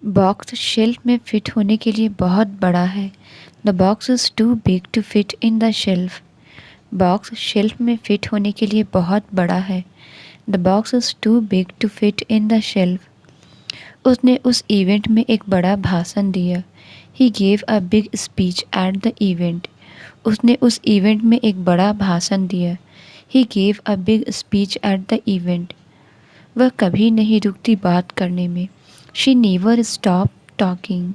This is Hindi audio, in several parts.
बॉक्स शेल्फ में फिट होने के लिए बहुत बड़ा है। The box is too big to fit in the shelf. Box shelf में फिट होने के लिए बहुत बड़ा है। The box is too big to fit in the shelf. उसने उस इवेंट में एक बड़ा भाषण दिया। He gave a big speech at the event. उसने उस इवेंट में एक बड़ा भाषण दिया। He gave a big speech at the event. वह कभी नहीं रुकती बात करने में। She never stop talking.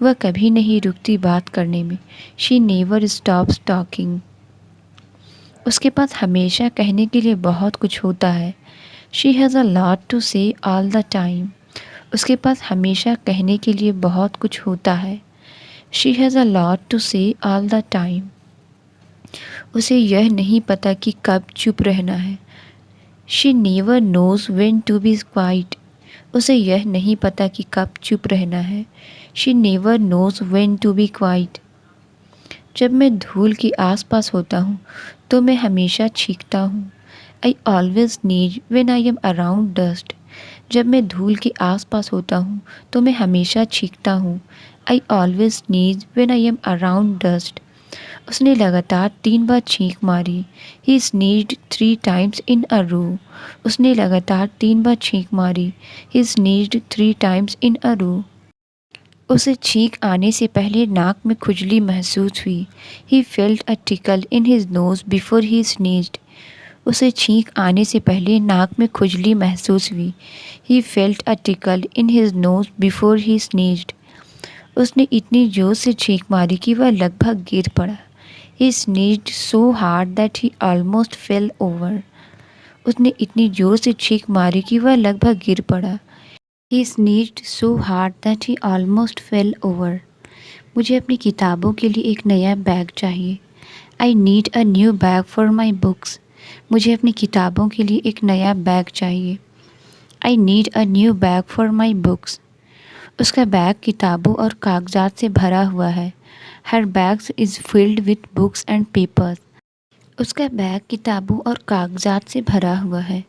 वह कभी नहीं रुकती बात करने में। She never stops talking. उसके पास हमेशा कहने के लिए बहुत कुछ होता है। She has a lot to say all the time. उसके पास हमेशा कहने के लिए बहुत कुछ होता है। She has a lot to say all the time. उसे यह नहीं पता कि कब चुप रहना है। She never knows when to be quiet. उसे यह नहीं पता कि कब चुप रहना है। She never knows when to be quiet. जब मैं धूल के आसपास होता हूँ तो मैं हमेशा छींकता हूँ। I always sneeze when I am around dust. जब मैं धूल के आसपास होता हूँ तो मैं हमेशा छींकता हूँ। I always sneeze when I am around dust. उसने लगातार 3 बार छींक मारी। ही स्नीज्ड 3 times इन अ रो। उसने लगातार 3 बार छींक मारी। ही स्नीज्ड 3 times इन अ रो। उसे छींक आने से पहले नाक में खुजली महसूस हुई। He felt a tickle in his nose before he sneezed. उसे छींक आने से पहले नाक में खुजली महसूस हुई। He felt a tickle in his nose before he sneezed. उसने इतनी जोर से छींक मारी कि वह लगभग गिर पड़ा। He sneezed so hard that he almost fell over. उसने इतनी जोर से छींक मारी कि वह लगभग गिर पड़ा। He sneezed so hard that he almost fell over. मुझे अपनी किताबों के लिए एक नया बैग चाहिए। I need a new bag for my books. मुझे अपनी किताबों के लिए एक नया बैग चाहिए। I need a new bag for my books. उसका बैग किताबों और कागजात से भरा हुआ है। Her bags is filled with books and papers. उसका बैग किताबों और कागजात से भरा हुआ है।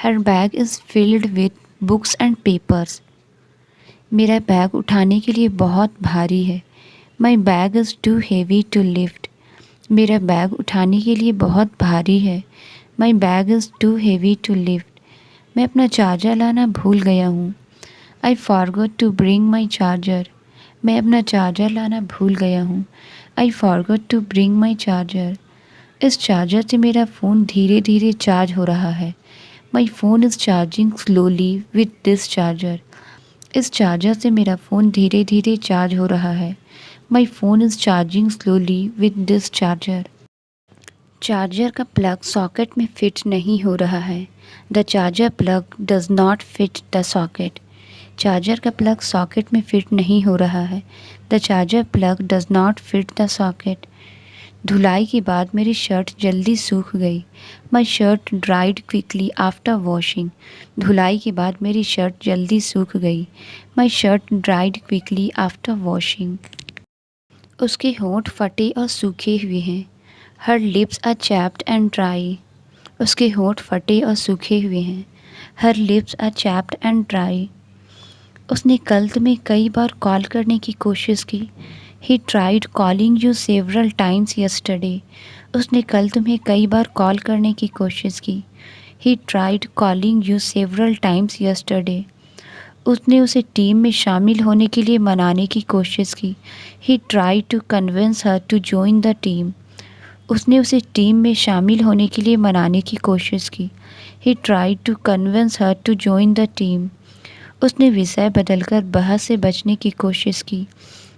Her bag is filled with books and papers. मेरा बैग उठाने के लिए बहुत भारी है। My bag is too heavy to lift. मेरा बैग उठाने के लिए बहुत भारी है। My bag is too heavy to lift. मैं अपना चार्जर लाना भूल गया हूँ। I forgot to bring my charger. मैं अपना चार्जर लाना भूल गया हूँ। I forgot to bring my charger. इस चार्जर से मेरा फ़ोन धीरे धीरे चार्ज हो रहा है। My phone is charging slowly with this charger. इस चार्जर से मेरा फ़ोन धीरे धीरे चार्ज हो रहा है। My phone is charging slowly with this charger. Charger का प्लग सॉकेट में फिट नहीं हो रहा है। The charger plug does not fit the socket. Charger का प्लग सॉकेट में फिट नहीं हो रहा है। The charger plug does not fit the socket. धुलाई के बाद मेरी शर्ट जल्दी सूख गई। My shirt dried quickly after washing. धुलाई के बाद मेरी शर्ट जल्दी सूख गई। My shirt dried quickly after washing. उसके होंठ फटे और सूखे हुए हैं। Her lips are chapped and dry. उसके होंठ फटे और सूखे हुए हैं। Her lips are chapped and dry. उसने कल तुम्हें कई बार कॉल करने की कोशिश की। He tried calling you several times yesterday. उसने कल तुम्हें कई बार कॉल करने की कोशिश की। He tried calling you several times yesterday. उसने उसे टीम में शामिल होने के लिए मनाने की कोशिश की। He tried to convince her to join the team. उसने उसे टीम में शामिल होने के लिए मनाने की कोशिश की। He tried to convince her to join the team. उसने विषय बदलकर बहस से बचने की कोशिश की।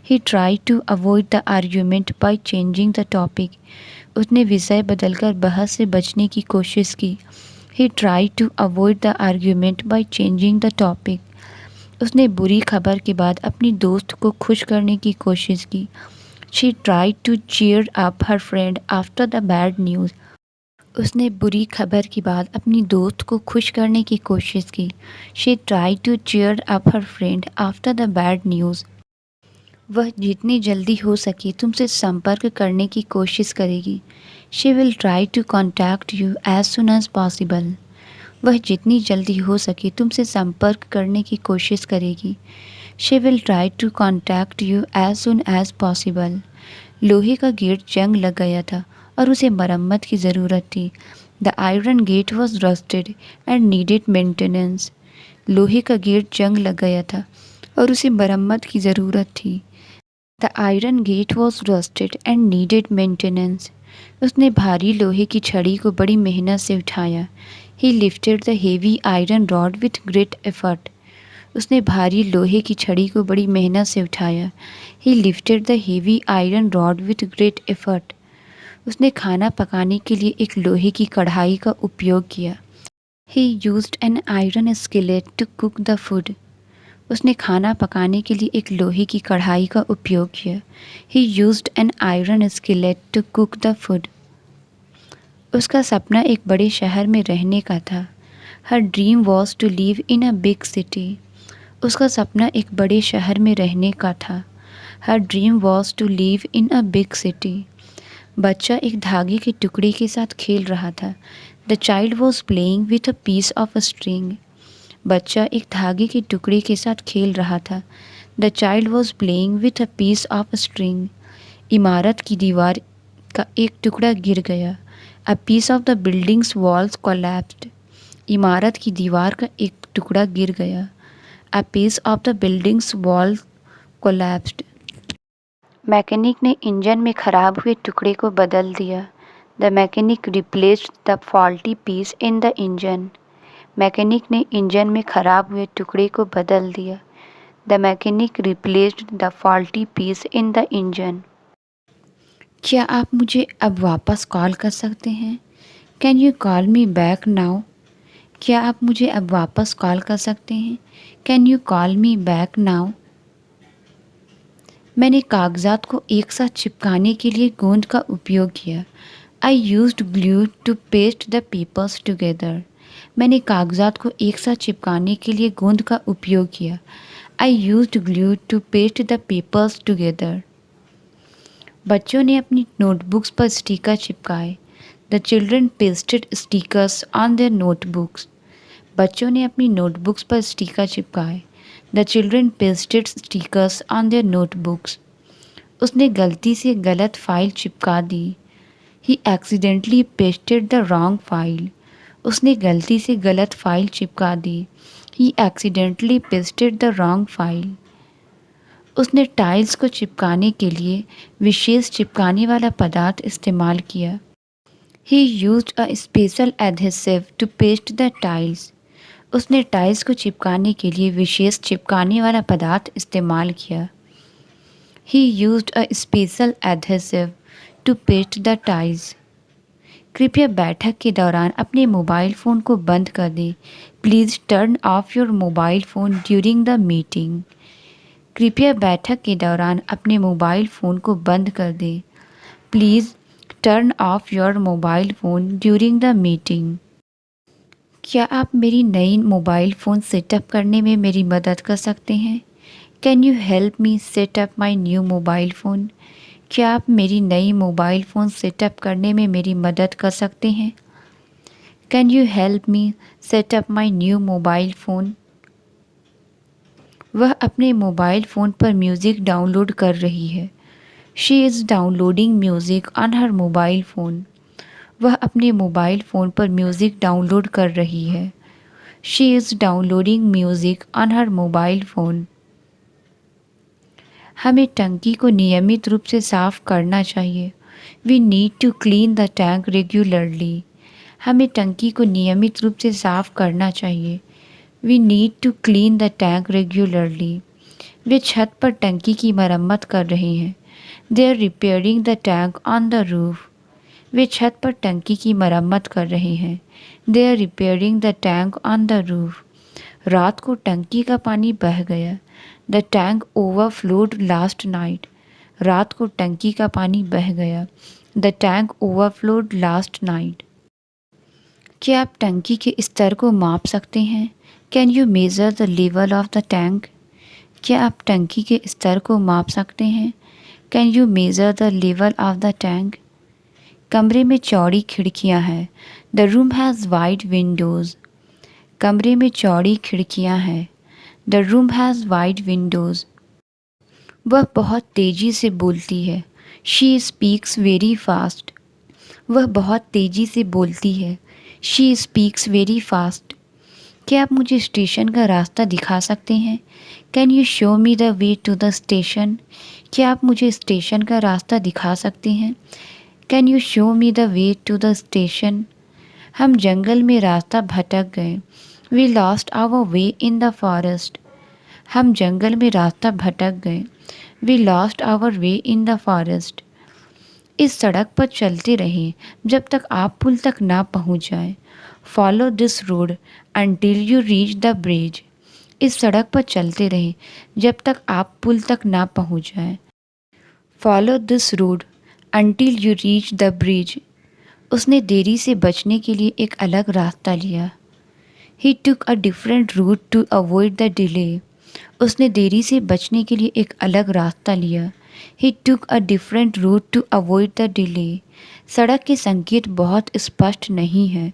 He tried to avoid the argument by changing the topic. उसने विषय बदलकर बहस से बचने की कोशिश की। He tried to avoid the argument by changing the topic. उसने बुरी खबर के बाद अपनी दोस्त को खुश करने की कोशिश की। She tried to cheer up her friend after the bad news. उसने बुरी खबर के बाद अपनी दोस्त को खुश करने की कोशिश की। She tried to cheer up her friend after the bad news. वह जितनी जल्दी हो सके तुमसे संपर्क करने की कोशिश करेगी। She will try to contact you as soon as possible. वह जितनी जल्दी हो सके तुमसे संपर्क करने की कोशिश करेगी। She will try to contact you as soon as possible. लोहे का गेट जंग लग गया था और उसे मरम्मत की ज़रूरत थी। The iron gate was rusted and needed maintenance. लोहे का गेट जंग लग गया था और उसे मरम्मत की ज़रूरत थी। The iron gate was rusted and needed maintenance. उसने भारी लोहे की छड़ी को बड़ी मेहनत से उठाया। ही lifted the heavy iron rod with great effort. उसने भारी लोहे की छड़ी को बड़ी मेहनत से उठाया। ही lifted the heavy iron rod with great effort. उसने खाना पकाने के लिए एक लोहे की कढ़ाई का उपयोग किया। He used an iron skillet to cook the food. उसने खाना पकाने के लिए एक लोहे की कढ़ाई का उपयोग किया। He used an iron skillet to cook the food. उसका सपना एक बड़े शहर में रहने का था। Her dream was to live in a big city. उसका सपना एक बड़े शहर में रहने का था। Her dream was to live in a big city. बच्चा एक धागे के टुकड़े के साथ खेल रहा था। The child was playing with a piece of a string. बच्चा एक धागे के टुकड़े के साथ खेल रहा था। The child was playing with a piece of a string. इमारत की दीवार का एक टुकड़ा गिर गया। A piece of the building's walls collapsed. इमारत की दीवार का एक टुकड़ा गिर गया। A piece of the building's wall collapsed. Mechanic ने इंजन में खराब हुए टुकड़े को बदल दिया। The mechanic replaced the faulty piece in the engine. Mechanic ने इंजन में खराब हुए टुकड़े को बदल दिया। The mechanic replaced the faulty piece in the engine. क्या आप मुझे अब वापस कॉल कर सकते हैं? Can you call me back now? क्या आप मुझे अब वापस कॉल कर सकते हैं? Can you call me back now? मैंने कागज़ात को एक साथ चिपकाने के लिए गोंद का उपयोग किया। I used glue to paste the papers together. मैंने कागज़ात को एक साथ चिपकाने के लिए गोंद का उपयोग किया। I used glue to paste the papers together. बच्चों ने अपनी नोटबुक्स पर स्टिकर चिपकाए। The children pasted stickers on their notebooks. बच्चों ने अपनी नोटबुक्स पर स्टिकर चिपकाए। The children pasted stickers on their notebooks. उसने गलती से गलत फाइल चिपका दी। He accidentally pasted the wrong file. उसने गलती से गलत फाइल चिपका दी। He accidentally pasted the wrong file. उसने टाइल्स को चिपकाने के लिए विशेष चिपकाने वाला पदार्थ इस्तेमाल किया। He used a special adhesive to paste the tiles. उसने टाइल्स को चिपकाने के लिए विशेष चिपकाने वाला पदार्थ इस्तेमाल किया। He used a special adhesive to paste the tiles. कृपया बैठक के दौरान अपने मोबाइल फ़ोन को बंद कर दें। Please turn off your mobile phone during the meeting. कृपया बैठक के दौरान अपने मोबाइल फ़ोन को बंद कर दें। Please turn off your mobile phone during the meeting. क्या आप मेरी नई मोबाइल फ़ोन सेटअप करने में मेरी मदद कर सकते हैं? Can you help me set up my new mobile phone? क्या आप मेरी नई मोबाइल फ़ोन सेटअप करने में मेरी मदद कर सकते हैं? Can you help me set up my new mobile phone? वह अपने मोबाइल फ़ोन पर म्यूज़िक डाउनलोड कर रही है। She is downloading music on her mobile phone. वह अपने मोबाइल फ़ोन पर म्यूज़िक डाउनलोड कर रही है। She is downloading music on her mobile phone. हमें टंकी को नियमित रूप से साफ़ करना चाहिए। We need to clean the tank regularly. हमें टंकी को नियमित रूप से साफ़ करना चाहिए। We need to clean the tank regularly. वे छत पर टंकी की मरम्मत कर रहे हैं। They are repairing the tank on the roof. वे छत पर टंकी की मरम्मत कर रहे हैं। They are repairing the tank on the roof. रात को टंकी का पानी बह गया। The tank overflowed last night. रात को टंकी का पानी बह गया। The tank overflowed last night. क्या आप टंकी के स्तर को माप सकते हैं? Can you measure the level of the tank? क्या आप टंकी के स्तर को माप सकते हैं? Can you measure the level of the tank? कमरे में चौड़ी खिड़कियां हैं। The room has wide Windows. कमरे में चौड़ी खिड़कियां हैं। The room has wide Windows. वह बहुत तेज़ी से बोलती है। She speaks very fast. वह बहुत तेज़ी से बोलती है। She speaks very fast. क्या आप मुझे स्टेशन का रास्ता दिखा सकते हैं? Can you show me the way to the station? क्या आप मुझे स्टेशन का रास्ता दिखा सकते हैं? Can you show me the way to the station? हम जंगल में रास्ता भटक गए। We lost our way in the forest. हम जंगल में रास्ता भटक गए। We lost our way in the forest. इस सड़क पर चलते रहें जब तक आप पुल तक ना पहुंच जाए। Follow this road until you reach the bridge। इस सड़क पर चलते रहें जब तक आप पुल तक ना पहुंच जाएं। Follow this road until you reach the bridge। उसने देरी से बचने के लिए एक अलग रास्ता लिया। He took a different route to avoid the delay। उसने देरी से बचने के लिए एक अलग रास्ता लिया। He took a different route to avoid the delay। सड़क के संकेत बहुत स्पष्ट नहीं हैं।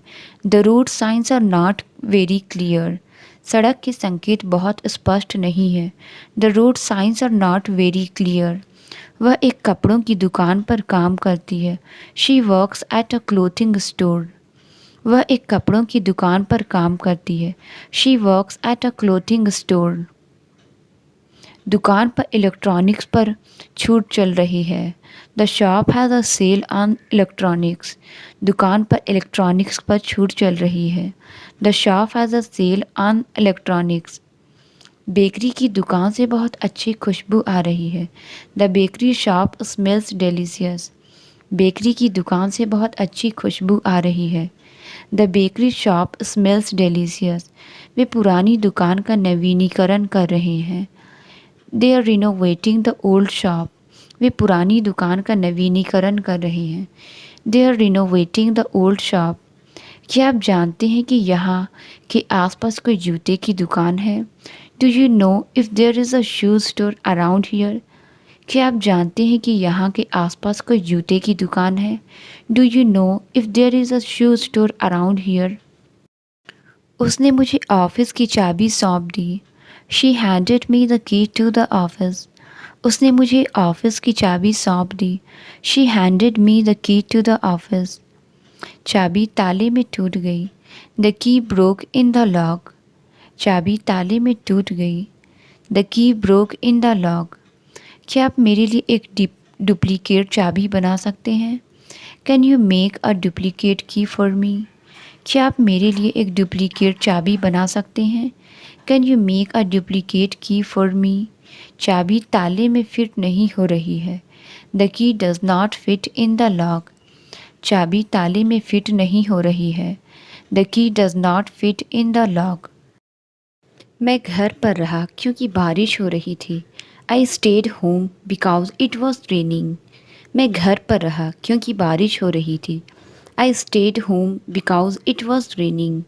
The road signs are not very clear। सड़क के संकेत बहुत स्पष्ट नहीं है। The road signs are not very clear। वह एक कपड़ों की दुकान पर काम करती है। She works at a clothing store। वह एक कपड़ों की दुकान पर काम करती है। She works at a clothing store। दुकान पर इलेक्ट्रॉनिक्स पर छूट चल रही है। The shop has a sale on electronics. दुकान पर इलेक्ट्रॉनिक्स पर छूट चल रही है। The shop has a sale on electronics. Bakery की दुकान से बहुत अच्छी खुशबू आ रही है। The bakery shop smells delicious. Bakery की दुकान से बहुत अच्छी खुशबू आ रही है। The bakery shop smells delicious. वे पुरानी दुकान का नवीनीकरण कर रहे हैं। They are renovating the old shop. वे पुरानी दुकान का नवीनीकरण कर रहे हैं। They are renovating the old shop. क्या आप जानते हैं कि यहाँ के आसपास कोई जूते की दुकान है? Do you know if there is a shoes store around here? क्या आप जानते हैं कि यहाँ के आसपास कोई जूते की दुकान है? Do you know if there is a shoes store around here? उसने मुझे ऑफिस की चाबी सौंप दी। She handed me the key to the office. उसने मुझे ऑफिस की चाबी सौंप दी। She handed me the key to the office. चाबी ताले में टूट गई। The key broke in the lock. चाबी ताले में टूट गई। The key broke in the lock. क्या आप मेरे लिए एक डुप्लीकेट चाबी बना सकते हैं? Can you make a duplicate की फॉर मी? क्या आप मेरे लिए एक डुप्लीकेट चाबी बना सकते हैं? Can you make a duplicate की फॉर मी? चाबी ताले में फिट नहीं हो रही है। The key does not fit in the lock. चाबी ताले में फिट नहीं हो रही है। The key does not fit in the lock. मैं घर पर रहा क्योंकि बारिश हो रही थी। I stayed home because it was raining. मैं घर पर रहा क्योंकि बारिश हो रही थी। I stayed home because it was raining.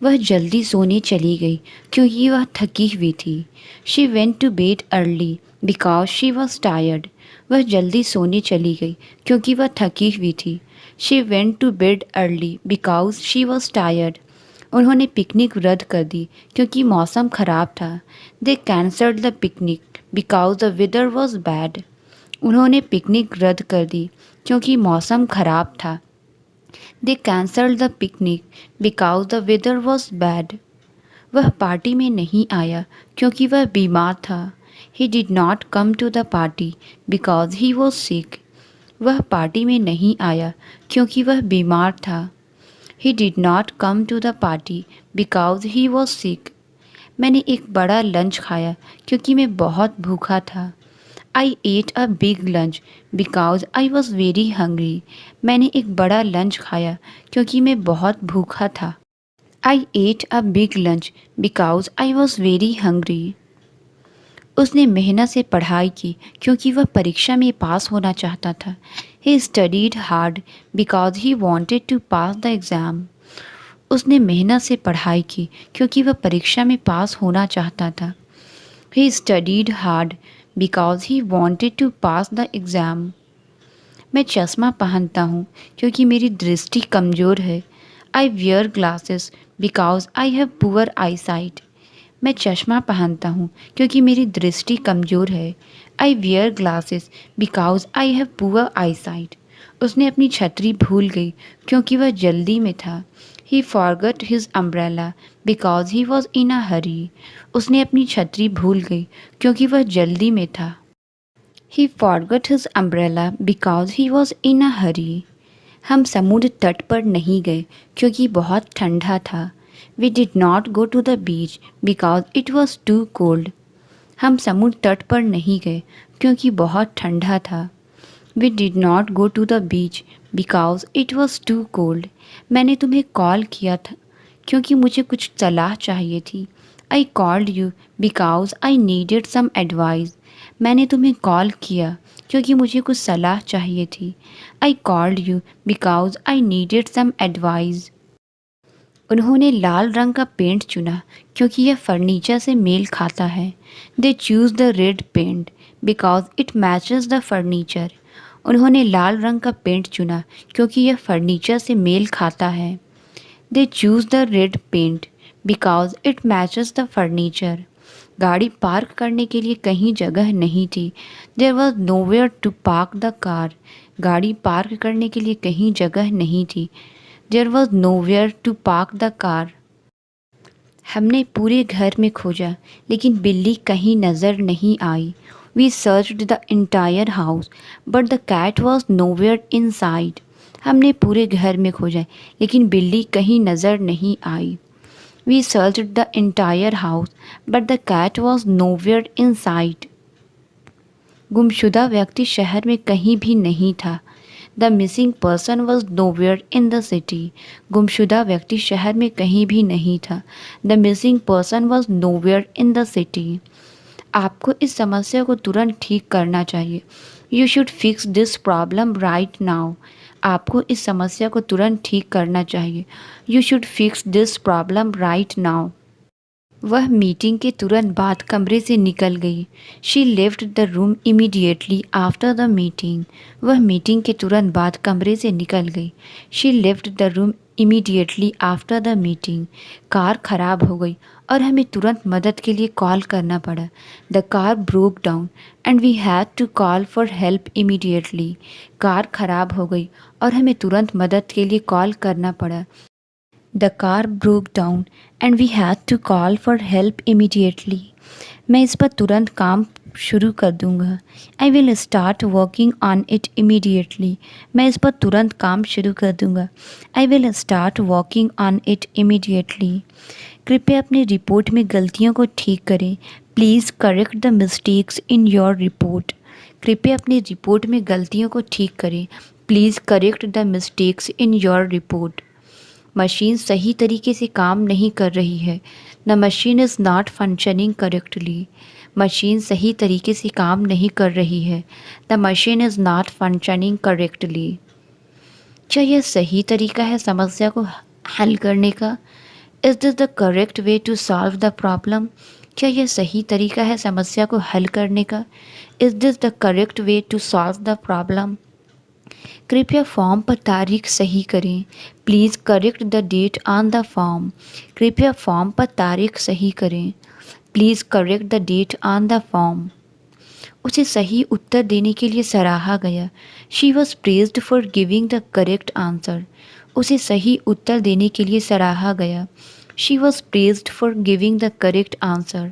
वह जल्दी सोने चली गई क्योंकि वह थकी हुई थी। She went to bed early because she was tired. वह जल्दी सोने चली गई क्योंकि वह थकी हुई थी। She went to bed early because she was tired. उन्होंने पिकनिक रद्द कर दी क्योंकि मौसम ख़राब था। They cancelled the picnic because the weather was bad. उन्होंने पिकनिक रद्द कर दी क्योंकि मौसम ख़राब था। They cancelled the picnic because the weather was bad. वह पार्टी में नहीं आया क्योंकि वह बीमार था। He did not come to the party because he was sick. वह पार्टी में नहीं आया क्योंकि वह बीमार था। He did not come to the party because he was sick. मैंने एक बड़ा लंच खाया क्योंकि मैं बहुत भूखा था। I ate a big lunch because I was very hungry. मैंने एक बड़ा लंच खाया क्योंकि मैं बहुत भूखा था। I ate a big lunch because I was very hungry. उसने मेहनत से पढ़ाई की क्योंकि वह परीक्षा में पास होना चाहता था। He studied hard because he wanted to pass the exam. उसने मेहनत से पढ़ाई की क्योंकि वह परीक्षा में पास होना चाहता था। He studied hard because he wanted to pass the exam. मैं चश्मा पहनता हूँ क्योंकि मेरी दृष्टि कमज़ोर है। I wear glasses because I have poor eye sight. मैं चश्मा पहनता हूँ क्योंकि मेरी दृष्टि कमज़ोर है। I wear glasses because I have poor eye sight. उसने अपनी छतरी भूल गई क्योंकि वह जल्दी में था। He forgot his umbrella because he was in a hurry. उसने अपनी छतरी भूल गई क्योंकि वह जल्दी में था। He forgot his umbrella because he was in a hurry. हम समुद्र तट पर नहीं गए क्योंकि बहुत ठंडा था। We did not go to the beach because it was too cold. हम समुद्र तट पर नहीं गए क्योंकि बहुत ठंडा था। We did not go to the beach because it was too cold. मैंने तुम्हें कॉल किया था क्योंकि मुझे कुछ सलाह चाहिए थी। I called you because I needed some advice. मैंने तुम्हें कॉल किया क्योंकि मुझे कुछ सलाह चाहिए थी। I called you because I needed some advice. उन्होंने लाल रंग का पेंट चुना क्योंकि यह फर्नीचर से मेल खाता है। They choose the red paint because it matches the furniture. उन्होंने लाल रंग का पेंट चुना क्योंकि यह फर्नीचर से मेल खाता है। They choose the red paint because it matches the furniture. गाड़ी पार्क करने के लिए कहीं जगह नहीं थी। There was nowhere to park the car. गाड़ी पार्क करने के लिए कहीं जगह नहीं थी। There was nowhere to park the car. हमने पूरे घर में खोजा लेकिन बिल्ली कहीं नज़र नहीं आई। We searched the entire house but the cat was nowhere inside. हमने पूरे घर में खोजा लेकिन बिल्ली कहीं नज़र नहीं आई। We searched the entire house but the cat was nowhere inside. गुमशुदा व्यक्ति शहर में कहीं भी नहीं था। The missing person was nowhere in the city. गुमशुदा व्यक्ति शहर में कहीं भी नहीं था। The missing person was nowhere in the city. आपको इस समस्या को तुरंत ठीक करना चाहिए। You should fix this problem right now. आपको इस समस्या को तुरंत ठीक करना चाहिए। You should fix this problem right now. वह मीटिंग के तुरंत बाद कमरे से निकल गई। She left the room immediately after the meeting. वह मीटिंग के तुरंत बाद कमरे से निकल गई। She left the room immediately after the meeting. Car खराब हो गई और हमें तुरंत मदद के लिए कॉल करना पड़ा। The car broke down and we had to call for help immediately. Car खराब हो गई और हमें तुरंत मदद के लिए कॉल करना पड़ा। The car broke down and we had to call for help immediately. मैं इस पर तुरंत काम शुरू कर दूंगा। I will start working on it immediately. मैं इस पर तुरंत काम शुरू कर दूंगा। I will start working on it immediately. कृपया अपनी रिपोर्ट में गलतियों को ठीक करें। Please correct the mistakes in your report. कृपया अपनी रिपोर्ट में गलतियों को ठीक करें। Please correct the mistakes in your report. Machine सही तरीके से काम नहीं कर रही है। The machine is not functioning correctly. Machine सही तरीके से काम नहीं कर रही है। The machine is not functioning correctly. क्या यह सही तरीका है समस्या को हल करने का? Is this the correct way to solve the problem? क्या यह सही तरीका है समस्या को हल करने का? Is this the correct way to solve the problem? कृपया फॉर्म पर तारीख सही करें। Please correct the date on the form. कृपया फॉर्म पर तारीख सही करें। Please correct the date on the form. उसे सही उत्तर देने के लिए सराहा गया। She was praised for giving the correct answer. उसे सही उत्तर देने के लिए सराहा गया। She was praised for giving the correct answer.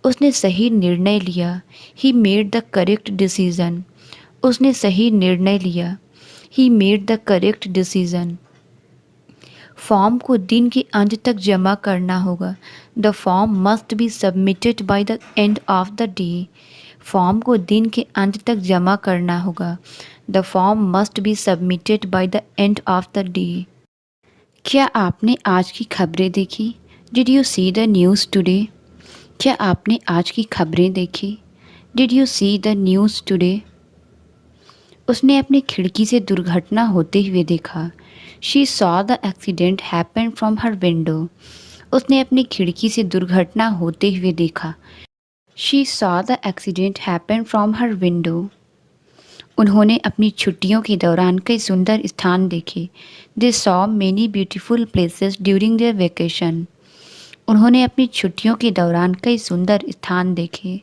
उसने सही निर्णय लिया। He made the correct decision. उसने सही निर्णय लिया। He made the correct decision. Form को दिन के अंत तक जमा करना होगा। The form must be submitted by the end of the day. Form को दिन के अंत तक जमा करना होगा। The form must be submitted by the end of the day. क्या आपने आज की खबरें देखी? Did you see the news today? क्या आपने आज की खबरें देखी? Did you see the news today? उसने अपनी खिड़की से दुर्घटना होते हुए देखा। She saw the accident happen from her window. उसने अपनी खिड़की से दुर्घटना होते हुए देखा। She saw the accident happen from her window. उन्होंने अपनी छुट्टियों के दौरान कई सुंदर स्थान देखे। They saw many beautiful places during their vacation. उन्होंने अपनी छुट्टियों के दौरान कई सुंदर स्थान देखे।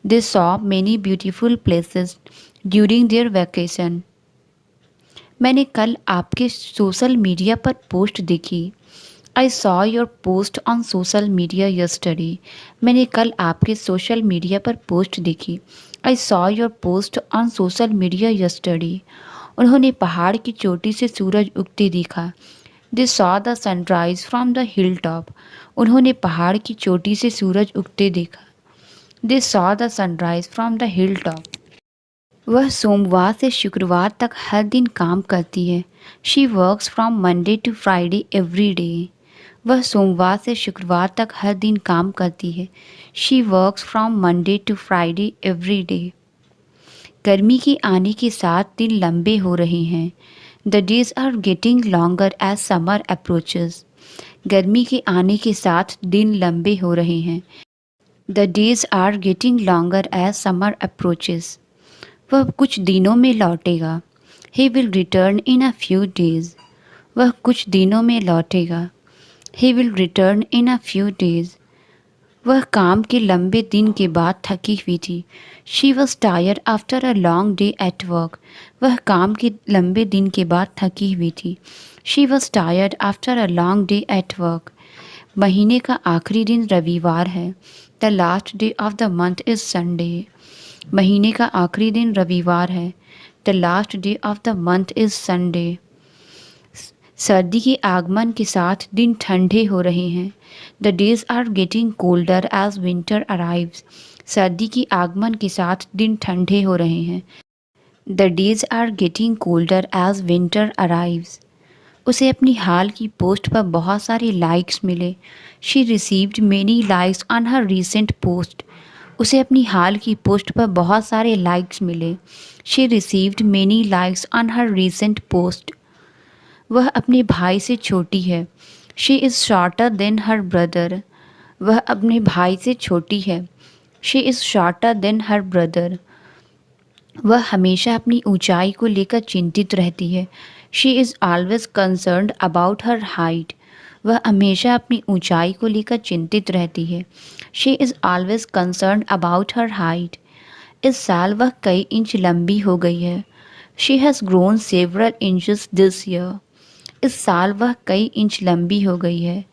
They saw many beautiful places during their vacation. मैंने कल आपके सोशल मीडिया पर पोस्ट देखी। I saw your post on social media yesterday. मैंने कल आपके सोशल मीडिया पर पोस्ट देखी। I saw your post on social media yesterday. उन्होंने पहाड़ की चोटी से सूरज उगते देखा। They saw the sunrise from the hill top. उन्होंने पहाड़ की चोटी से सूरज उगते देखा। They saw the sunrise from the hill top. वह सोमवार से शुक्रवार तक हर दिन काम करती है। She works from Monday to Friday every day. वह सोमवार से शुक्रवार तक हर दिन काम करती है। She works from Monday to Friday every day. गर्मी के आने के साथ दिन लंबे हो रहे हैं। The days are getting longer as summer approaches. गर्मी के आने के साथ दिन लंबे हो रहे हैं। The days are getting longer as summer approaches. वह कुछ दिनों में लौटेगा। He will return in a few days. वह कुछ दिनों में लौटेगा। He will return in a few days. वह काम के लंबे दिन के बाद थकी हुई थी। She was tired after a long day at work. वह काम के लंबे दिन के बाद थकी हुई थी। She was tired after a long day at work. महीने का आखिरी दिन रविवार है। The last day of the month is Sunday. महीने का आखिरी दिन रविवार है। The last day of the month is Sunday. सर्दी के आगमन के साथ दिन ठंडे हो रहे हैं। The days are getting colder as winter arrives. सर्दी के आगमन के साथ दिन ठंडे हो रहे हैं। The days are getting colder as winter arrives. उसे अपनी हाल की पोस्ट पर बहुत सारे लाइक्स मिले। She received many likes on her recent post. उसे अपनी हाल की पोस्ट पर बहुत सारे लाइक्स मिले। She received many likes on her recent post. वह अपने भाई से छोटी है। She is shorter than her brother. वह अपने भाई से छोटी है। She is shorter than her brother. वह हमेशा अपनी ऊंचाई को लेकर चिंतित रहती है। She is always concerned about her height. वह हमेशा अपनी ऊंचाई को लेकर चिंतित रहती है। She is always concerned about her height. इस साल वह कई इंच लंबी हो गई है। She has grown several inches this year. इस साल वह कई इंच लंबी हो गई है।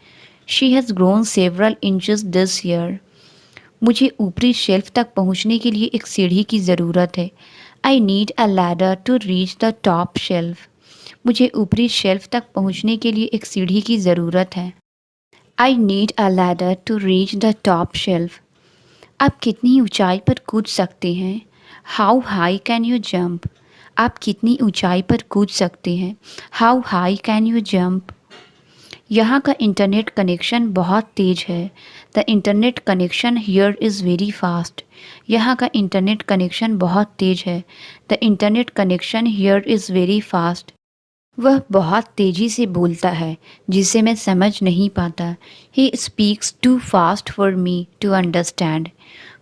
She has grown several inches this year. मुझे ऊपरी शेल्फ तक पहुंचने के लिए एक सीढ़ी की ज़रूरत है। I need a ladder to reach the top shelf. मुझे ऊपरी शेल्फ तक पहुंचने के लिए एक सीढ़ी की ज़रूरत है। I need a ladder to reach the top shelf. आप कितनी ऊंचाई पर कूद सकते हैं? How high can you jump? आप कितनी ऊंचाई पर कूद सकते हैं? How high can you jump? यहाँ का इंटरनेट कनेक्शन बहुत तेज़ है। The internet connection here is very fast. यहाँ का इंटरनेट कनेक्शन बहुत तेज़ है। The internet connection here is very fast. वह बहुत तेज़ी से बोलता है जिसे मैं समझ नहीं पाता। He speaks too fast for me to understand.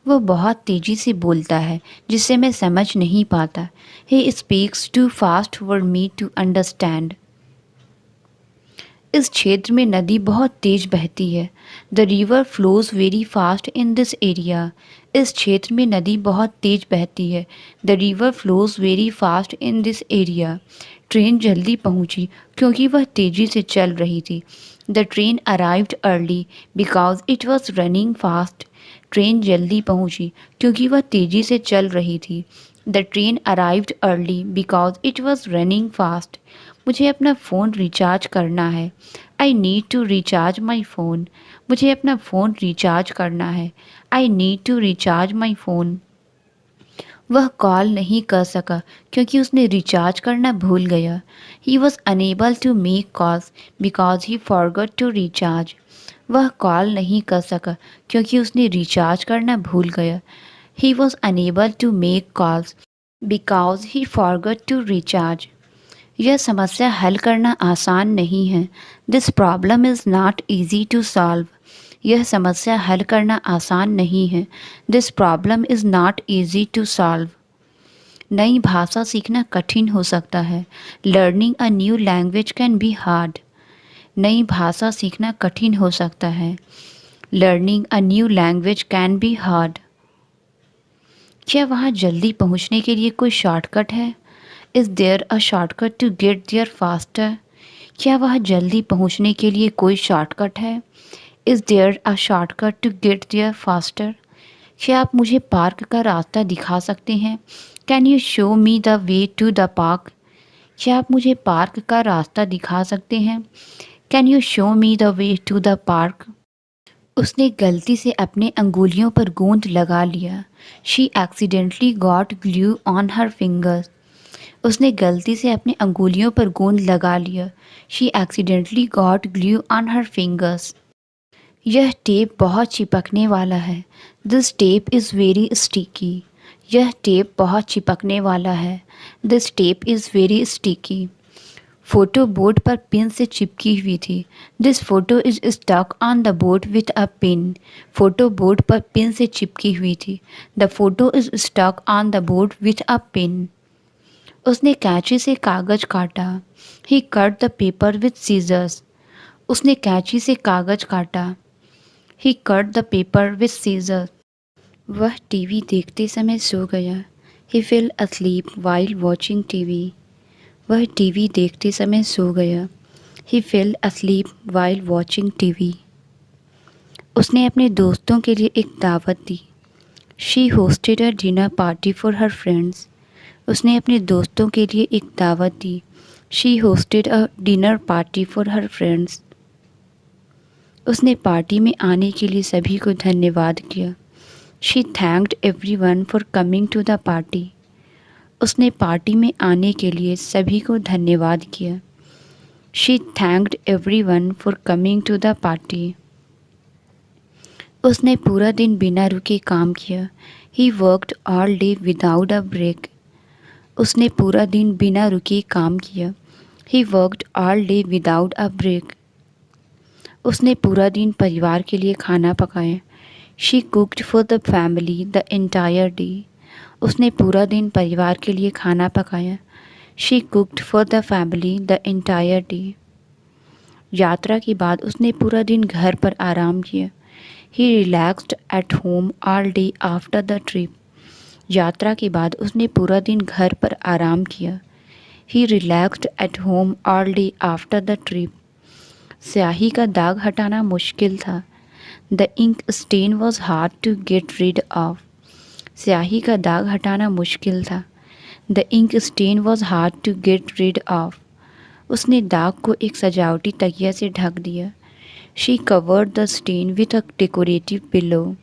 वह बहुत तेज़ी से बोलता है जिसे मैं समझ नहीं पाता। He speaks too fast for me to understand. इस क्षेत्र में नदी बहुत तेज बहती है। The river flows very fast in this area. इस क्षेत्र में नदी बहुत तेज बहती है। The river flows very fast in this area. Train जल्दी पहुंची क्योंकि वह तेज़ी से चल रही थी। The train arrived early because it was running fast. Train जल्दी पहुंची क्योंकि वह तेज़ी से चल रही थी। The train arrived early because it was running fast. मुझे अपना फ़ोन रिचार्ज करना है। I need to recharge my phone. मुझे अपना फ़ोन रिचार्ज करना है। I need to recharge my phone. वह कॉल नहीं कर सका क्योंकि उसने रिचार्ज करना भूल गया। He was unable to make calls because he forgot to recharge. वह कॉल नहीं कर सका क्योंकि उसने रिचार्ज करना भूल गया। He was unable to make calls because he forgot to recharge. यह समस्या हल करना आसान नहीं है। This problem is not easy to solve. यह समस्या हल करना आसान नहीं है। This problem is not easy to solve. नई भाषा सीखना कठिन हो सकता है। Learning a new language can be hard. नई भाषा सीखना कठिन हो सकता है। Learning a new language can be hard. क्या वहाँ जल्दी पहुँचने के लिए कोई शॉर्टकट है? Is there a shortcut to get there faster? क्या वहाँ जल्दी पहुँचने के लिए कोई शॉर्टकट है? Is there a shortcut to get there faster? क्या आप मुझे पार्क का रास्ता दिखा सकते हैं? Can you show me the way to the park? क्या आप मुझे पार्क का रास्ता दिखा सकते हैं? Can you show me the way to the park? उसने गलती से अपने अंगुलियों पर गोंद लगा लिया। She accidentally got glue on her fingers. उसने गलती से अपने अंगुलियों पर गोंद लगा लिया। She accidentally got glue on her fingers. यह टेप बहुत चिपकने वाला है। This tape is very sticky. यह टेप बहुत चिपकने वाला है। This tape is very sticky. Photo board पर पिन से चिपकी हुई थी। This photo is stuck on the board with a pin. Photo board पर पिन से चिपकी हुई थी। The photo is stuck on the board with a pin. उसने कैंची से कागज काटा। He cut the paper with scissors. उसने कैंची से कागज काटा। He cut the paper with scissors. वह टीवी देखते समय सो गया। He fell asleep while watching TV. वह टीवी देखते समय सो गया। He fell asleep while watching TV. उसने अपने दोस्तों के लिए एक दावत दी। She hosted a dinner party for her friends. उसने अपने दोस्तों के लिए एक दावत दी। She hosted a dinner party for her friends. उसने पार्टी में आने के लिए सभी को धन्यवाद किया। She thanked everyone for coming to the party. उसने पार्टी में आने के लिए सभी को धन्यवाद किया। She thanked everyone for coming to the party. उसने पूरा दिन बिना रुके काम किया। He worked all day without a break. उसने पूरा दिन बिना रुके काम किया। He worked all day without a break. उसने पूरा दिन परिवार के लिए खाना पकाया। She cooked for the family the entire day. उसने पूरा दिन परिवार के लिए खाना पकाया। She cooked for the family the entire day. यात्रा के बाद उसने पूरा दिन घर पर आराम किया। He relaxed at home all day after the trip. यात्रा के बाद उसने पूरा दिन घर पर आराम किया। He relaxed at home all day after the trip. स्याही का दाग हटाना मुश्किल था। The ink stain was hard to get rid of. स्याही का दाग हटाना मुश्किल था। The ink stain was hard to get rid of. उसने दाग को एक सजावटी तकिया से ढक दिया। She covered the stain with a decorative pillow.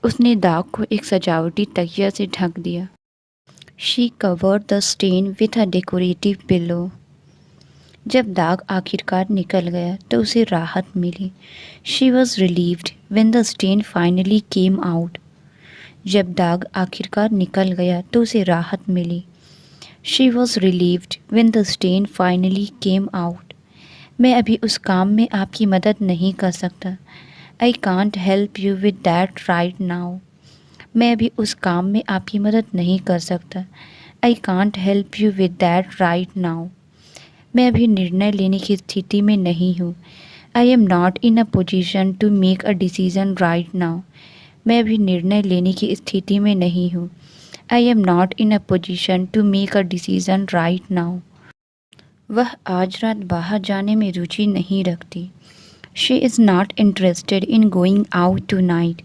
उसने दाग को एक सजावटी तकिया से ढक दिया। She covered the stain with a decorative pillow. जब दाग आखिरकार निकल गया तो उसे राहत मिली। She was relieved when the stain finally came out. जब दाग आखिरकार निकल गया तो उसे राहत मिली। She was relieved when the stain finally came out. मैं अभी उस काम में आपकी मदद नहीं कर सकता। I can't help you with that right now. मैं अभी उस काम में आपकी मदद नहीं कर सकता। I can't help you with that right now. मैं अभी निर्णय लेने की स्थिति में नहीं हूँ। I am not in a position to make a decision right now. मैं अभी निर्णय लेने की स्थिति में नहीं हूँ। I am not in a position to make a decision right now. वह आज रात बाहर जाने में रुचि नहीं रखती। She is not interested in going out tonight.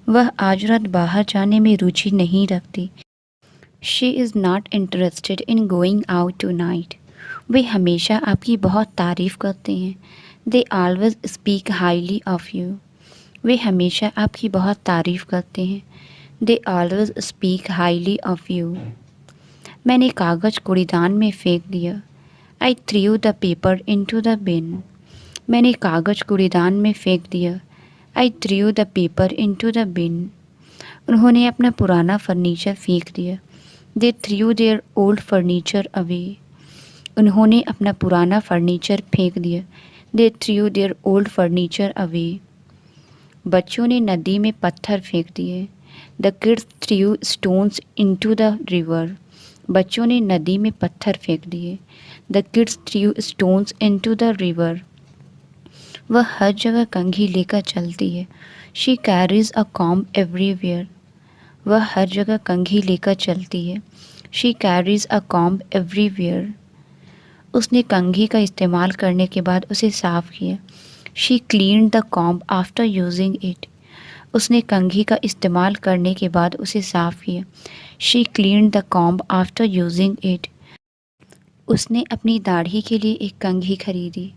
वह आज रात बाहर जाने में रुचि नहीं रखती। She is not interested in going out tonight. वे हमेशा आपकी बहुत तारीफ़ करते हैं। They always speak highly of you. वे हमेशा आपकी बहुत तारीफ़ करते हैं। They always speak highly of you. मैंने कागज़ कूड़ेदान में फेंक दिया। I threw the paper into the bin. मैंने कागज़ कूड़ेदान में फेंक दिया। I threw the paper into the bin. उन्होंने अपना पुराना फर्नीचर फेंक दिया। They threw their old furniture away. उन्होंने अपना पुराना फर्नीचर फेंक दिया। They threw their old furniture away. बच्चों ने नदी में पत्थर फेंक दिए। The kids threw stones into the river. बच्चों ने नदी में पत्थर फेंक दिए। The kids threw stones into the river. वह हर जगह कंघी लेकर चलती है। She carries a comb everywhere. वह हर जगह कंघी लेकर चलती है। She carries a comb everywhere. उसने कंघी का इस्तेमाल करने के बाद उसे साफ किया। She cleaned the comb after using it. उसने कंघी का इस्तेमाल करने के बाद उसे साफ किया। She cleaned the comb after using it. उसने अपनी दाढ़ी के लिए एक कंघी खरीदी।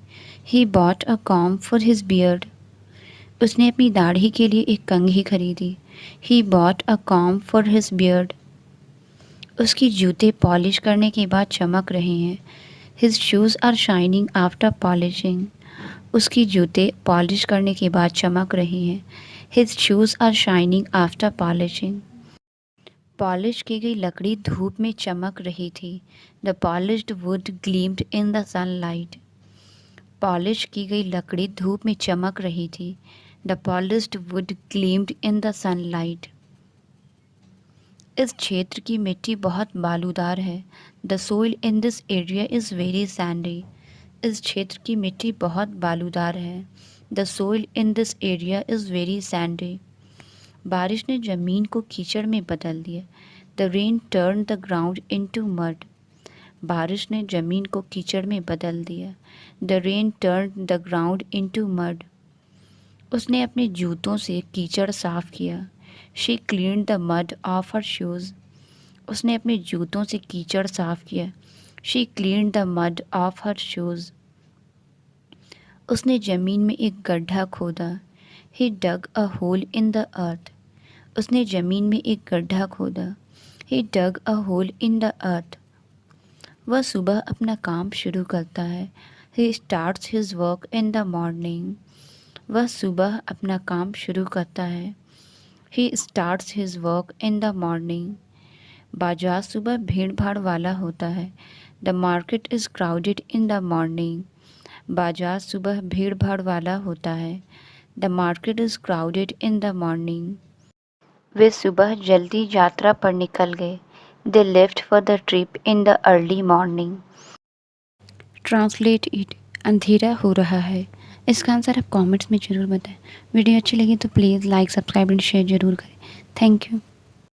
He bought a comb for his beard. उसने अपनी दाढ़ी के लिए एक कंघी खरीदी। He bought a comb for his beard. उसकी जूते पॉलिश करने के बाद चमक रहे हैं। His shoes are shining after polishing. उसकी जूते पॉलिश करने के बाद चमक रहे हैं। His shoes are shining after polishing. Polish की गई लकड़ी धूप में चमक रही थी। The polished would gleamed in the sunlight. Polish की गई लकड़ी धूप में चमक रही थी। The polished would gleamed in the sunlight. इस क्षेत्र की मिट्टी बहुत बालूदार है। The soil in this area is very Sandy. इस क्षेत्र की मिट्टी बहुत बालूदार है। The soil in this area is very Sandy. बारिश ने ज़मीन को कीचड़ में बदल दिया। The rain turn the ground into mud. बारिश ने ज़मीन को कीचड़ में बदल दिया। The rain turn the ground into mud. उसने अपने जूतों से कीचड़ साफ किया। She cleaned the mud off her shoes. उसने अपने जूतों से कीचड़ साफ किया। She cleaned the mud off her shoes. उसने ज़मीन में एक गड्ढा खोदा। He dug a hole in the earth. उसने ज़मीन में एक गड्ढा खोदा। He dug a hole in the earth. वह सुबह अपना काम शुरू करता है। He starts his work in the morning. वह सुबह अपना काम शुरू करता है। He starts his work in the morning. बाजार सुबह भीड़ भाड़ वाला होता है। The market is crowded in the morning. बाजार सुबह भीड़ भाड़ वाला होता है। The market is crowded in the morning. वे सुबह जल्दी यात्रा पर निकल गए। They left for the trip in the early morning. Translate it. अंधेरा हो रहा है। इसका आंसर आप कमेंट्स में ज़रूर बताएं। वीडियो अच्छी लगी तो please like subscribe and share ज़रूर करें। Thank you.